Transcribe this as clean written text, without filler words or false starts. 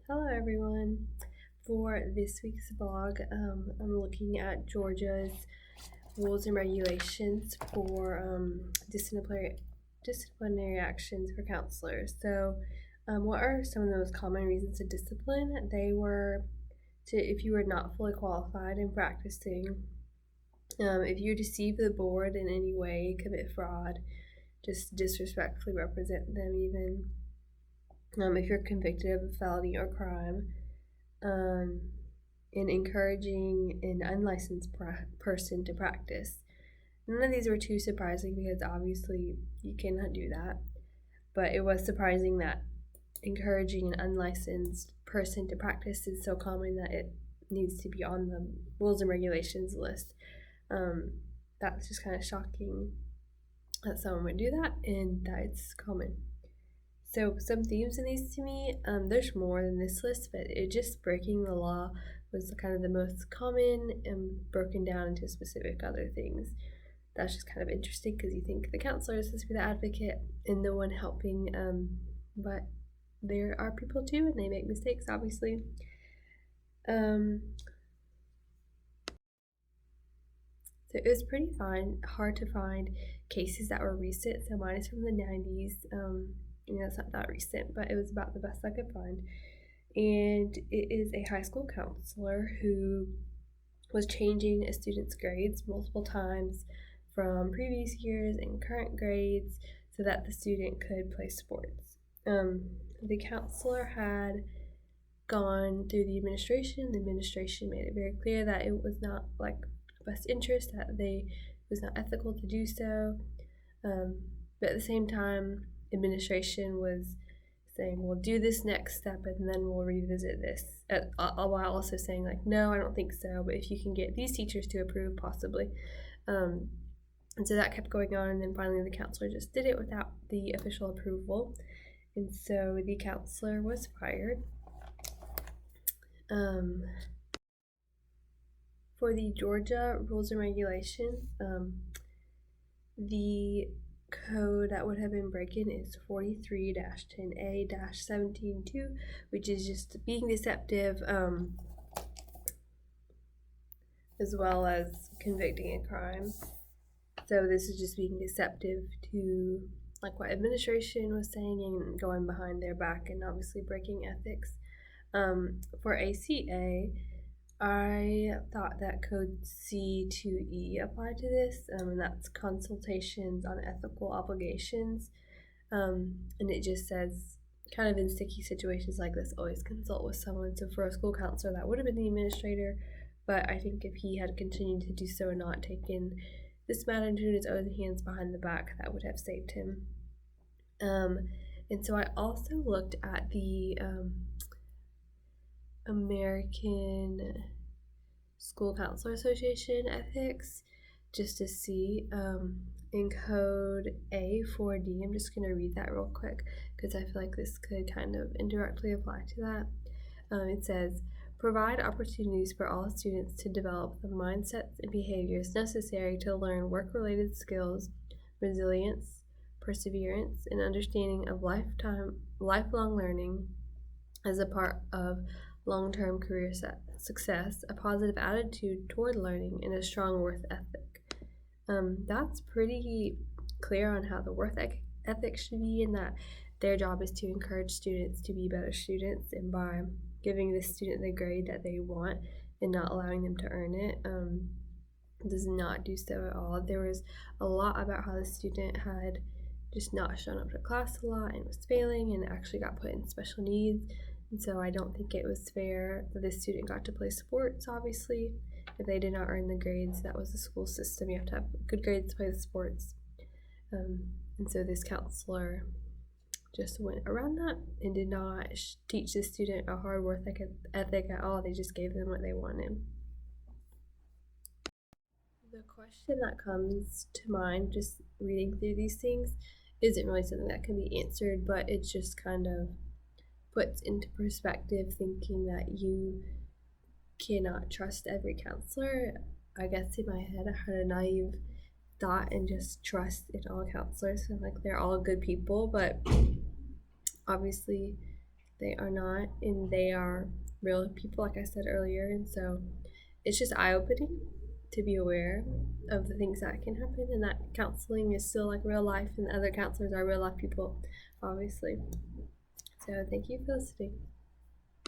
Hello everyone. For this week's vlog, I'm looking at Georgia's rules and regulations for disciplinary actions for counselors. So, what are some of the most common reasons to discipline? They were if you were not fully qualified in practicing, if you deceive the board in any way, commit fraud, just disrespectfully represent them even. If you're convicted of a felony or crime, in encouraging an unlicensed person to practice. None of these were too surprising because obviously you cannot do that, but it was surprising that encouraging an unlicensed person to practice is so common that it needs to be on the rules and regulations list. That's just kind of shocking that someone would do that and that it's common. So some themes in these to me, there's more than this list, but it just breaking the law was kind of the most common and broken down into specific other things. That's just kind of interesting because you think the counselor is supposed to be the advocate and the one helping, but there are people too and they make mistakes, obviously. So it was pretty hard to find cases that were recent. So mine is from the 90s. It's not that recent, but it was about the best I could find. And it is a high school counselor who was changing a student's grades multiple times from previous years and current grades so that the student could play sports. The counselor had gone through the administration. The administration made it very clear that it was not like best interest, that it was not ethical to do so. But at the same time, administration was saying, we'll do this next step and then we'll revisit this, while also saying like, no, I don't think so, but if you can get these teachers to approve, possibly. And so that kept going on, and then finally the counselor just did it without the official approval, and so the counselor was fired. For the Georgia rules and regulations, the code that would have been breaking is 43-10A-17.2, which is just being deceptive, as well as convicting a crime. So this is just being deceptive to like what administration was saying and going behind their back and obviously breaking ethics. For ACA, I thought that code C2E applied to this, and that's consultations on ethical obligations. And it just says, kind of in sticky situations like this, always consult with someone. So for a school counselor, that would have been the administrator, but I think if he had continued to do so and not taken this matter into his own hands behind the back, that would have saved him. And so I also looked at the American School Counselor Association ethics just to see in code A4D. I'm just going to read that real quick because I feel like this could kind of indirectly apply to that. It says, provide opportunities for all students to develop the mindsets and behaviors necessary to learn work-related skills, resilience, perseverance, and understanding of lifelong learning as a part of long-term career success, a positive attitude toward learning, and a strong work ethic. That's pretty clear on how the work ethic should be, and that their job is to encourage students to be better students, and by giving the student the grade that they want and not allowing them to earn it, does not do so at all. There was a lot about how the student had just not shown up to class a lot and was failing and actually got put in special needs. And so I don't think it was fair that this student got to play sports, obviously. If they did not earn the grades, that was the school system. You have to have good grades to play the sports. And so this counselor just went around that and did not teach the student a hard work ethic at all. They just gave them what they wanted. The question that comes to mind just reading through these things isn't really something that can be answered, but it's just kind of puts into perspective thinking that you cannot trust every counselor. I guess in my head I had a naive thought and just trust in all counselors and like they're all good people, but obviously they are not, and they are real people, like I said earlier. And so it's just eye-opening to be aware of the things that can happen, and that counseling is still like real life, and the other counselors are real life people, obviously. So thank you for listening.